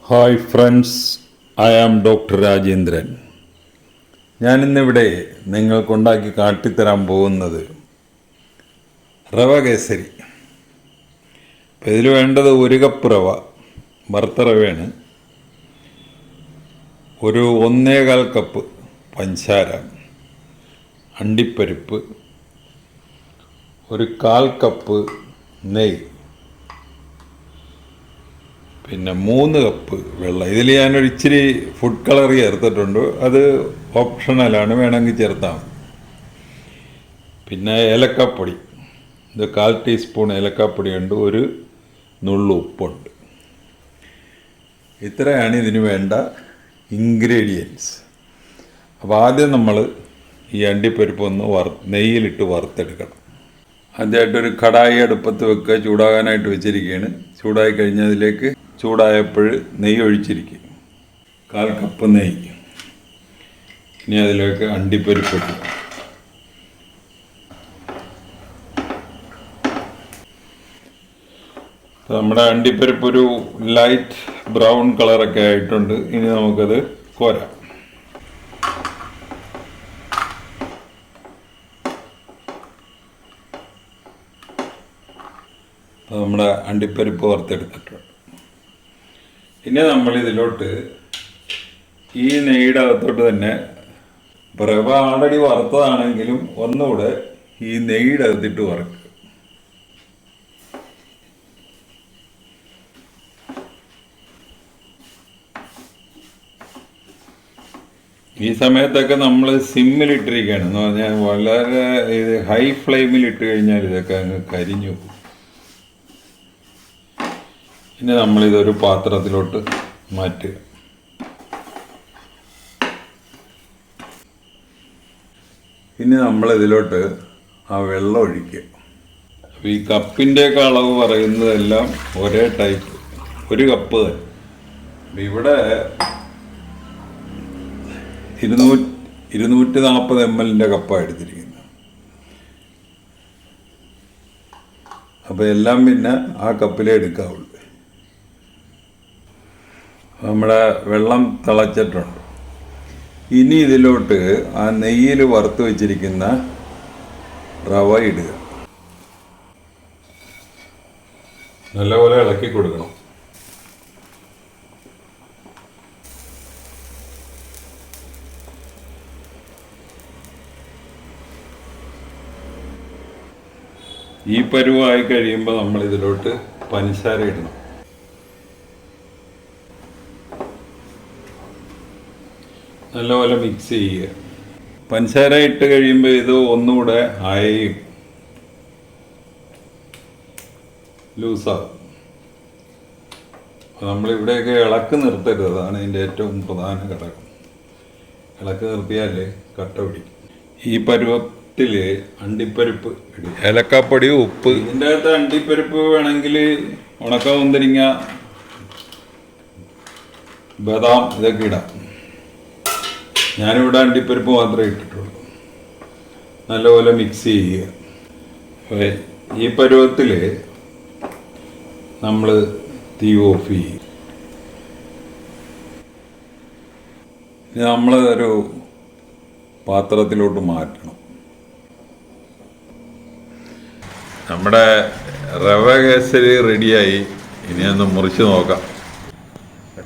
Hi friends, I am doctor Rajendran. ഞാനിന്നിവിടെ നിങ്ങൾക്കുണ്ടാക്കി കാട്ടിത്തരാൻ പോകുന്നത് റവ കേസരി. അപ്പോൾ ഇതിൽ വേണ്ടത് 1 കപ്പ് റവ, വറുത്ത റവയാണ്. ഒരു 1.25 കപ്പ് പഞ്ചസാര, അണ്ടിപ്പരിപ്പ്, ഒരു 1/4 കപ്പ് നെയ്യ്, പിന്നെ 3 കപ്പ് വെള്ളം. ഇതിൽ ഞാനൊരു ഇച്ചിരി ഫുഡ് കളർ ചേർത്തിട്ടുണ്ട്, അത് ഓപ്ഷണലാണ്, വേണമെങ്കിൽ ചേർത്താം. പിന്നെ ഏലക്കാപ്പൊടി, ഇത് 1/4 ടീസ്പൂൺ ഏലക്കാപ്പൊടിയുണ്ട്, ഒരു നുള്ളു ഉപ്പുണ്ട്. ഇത്രയാണ് ഇതിന് വേണ്ട ഇൻഗ്രീഡിയൻസ്. അപ്പോൾ ആദ്യം നമ്മൾ ഈ അണ്ടിപ്പരിപ്പ് ഒന്ന് നെയ്യിലിട്ട് വറുത്തെടുക്കണം. ആദ്യമായിട്ടൊരു കടായി അടുപ്പത്ത് വെക്കുക, ചൂടാകാനായിട്ട് വെച്ചിരിക്കുകയാണ്. ചൂടായി കഴിഞ്ഞതിലേക്ക് ചൂടായപ്പോൾ നെയ്യ് ഒഴിച്ചിരിക്കും, 1/4 കപ്പ് നെയ്യ്. ഇനി അതിലേക്ക് അണ്ടിപ്പരിപ്പ് ഇട്ടു. നമ്മുടെ അണ്ടിപ്പരിപ്പ് ഒരു ലൈറ്റ് ബ്രൗൺ കളറൊക്കെ ആയിട്ടുണ്ട്. ഇനി നമുക്കത് കോരാം. നമ്മുടെ അണ്ടിപ്പരിപ്പ് വറുത്തെടുത്തിട്ടുണ്ട്. ഇനി നമ്മളിതിലോട്ട് ഈ നെയ്യുടെ അകത്തോട്ട് തന്നെ, റവ ആൾറെഡി വറുത്തതാണെങ്കിലും ഒന്നുകൂടെ ഈ നെയ്യുടെ അകത്തിട്ട് വറുക്കുക. ഈ സമയത്തൊക്കെ നമ്മൾ സിമ്മിലിട്ടിരിക്കുകയാണ് എന്ന് പറഞ്ഞാൽ, വളരെ ഇത് ഹൈ ഫ്ലെയിമിലിട്ട് കഴിഞ്ഞാൽ ഇതൊക്കെ അങ്ങ് കരിഞ്ഞു പോകും. ഇനി നമ്മളിതൊരു പാത്രത്തിലോട്ട് മാറ്റുക. ഇനി നമ്മളിതിലോട്ട് ആ വെള്ളം ഒഴിക്കുക. അപ്പോൾ ഈ കപ്പിൻ്റെയൊക്കെ അളവ് പറയുന്നതെല്ലാം ഒരേ ടൈപ്പ്, 1 കപ്പ് തന്നെ. ഇവിടെ 240 ml കപ്പാണ് എടുത്തിരിക്കുന്നത്. അപ്പോൾ എല്ലാം പിന്നെ ആ കപ്പിലേ എടുക്കാവുള്ളൂ. നമ്മുടെ വെള്ളം തിളച്ചിട്ടുണ്ട്. ഇനി ഇതിലോട്ട് ആ നെയ്യിൽ വറുത്ത് വെച്ചിരിക്കുന്ന റവ ഇടുക. നല്ലപോലെ ഇളക്കി കൊടുക്കണം. ഈ പരുവായി കഴിയുമ്പോൾ നമ്മൾ ഇതിലോട്ട് പഞ്ചസാര ഇടണം. നല്ലപോലെ മിക്സ് ചെയ്യുക. പഞ്ചസാര ഇട്ട് കഴിയുമ്പോൾ ഇത് ഒന്നുകൂടെ അയയും, ലൂസാകും. നമ്മളിവിടെയൊക്കെ ഇളക്ക് നിർത്തരുത്, അതാണ് ഇതിൻ്റെ ഏറ്റവും പ്രധാന ഘടകം. ഇളക്ക് നിർത്തിയാൽ കട്ട പിടിക്കും. ഈ പരുവത്തിൽ അണ്ടിപ്പരിപ്പ് ഇടുക, ഏലക്കാപ്പൊടി, ഉപ്പ്. ഇതിൻ്റെ അകത്ത് അണ്ടിപ്പരിപ്പ് വേണമെങ്കിൽ ഉണക്ക മുന്തിരിങ്ങ, ബദാം ഇതൊക്കെ ഇടാം. ഞാനിവിടെ അണ്ടിപ്പരിപ്പ് മാത്രമേ ഇട്ടിട്ടുള്ളൂ. നല്ലപോലെ മിക്സ് ചെയ്യുക. ഈ പരുവത്തിൽ നമ്മൾ തീ ഓഫ് ചെയ്യും. നമ്മൾ ഒരു പാത്രത്തിലോട്ട് മാറ്റണം. നമ്മുടെ റവ കേസരി റെഡിയായി. ഇനി ഒന്ന് മുറിച്ച് നോക്കാം.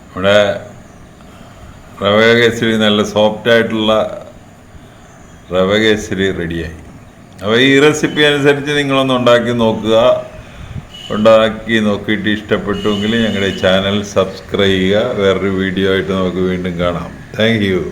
നമ്മുടെ റവ കേസരി, നല്ല സോഫ്റ്റായിട്ടുള്ള റവ കേസരി റെഡിയായി. അപ്പോൾ ഈ റെസിപ്പി അനുസരിച്ച് നിങ്ങളൊന്ന് ഉണ്ടാക്കി നോക്കുക. ഉണ്ടാക്കി നോക്കിയിട്ട് ഇഷ്ടപ്പെട്ടുവെങ്കിൽ ഞങ്ങളുടെ ചാനൽ സബ്സ്ക്രൈബ് ചെയ്യുക. വേറൊരു വീഡിയോ ആയിട്ട് നമുക്ക് വീണ്ടും കാണാം. Thank you.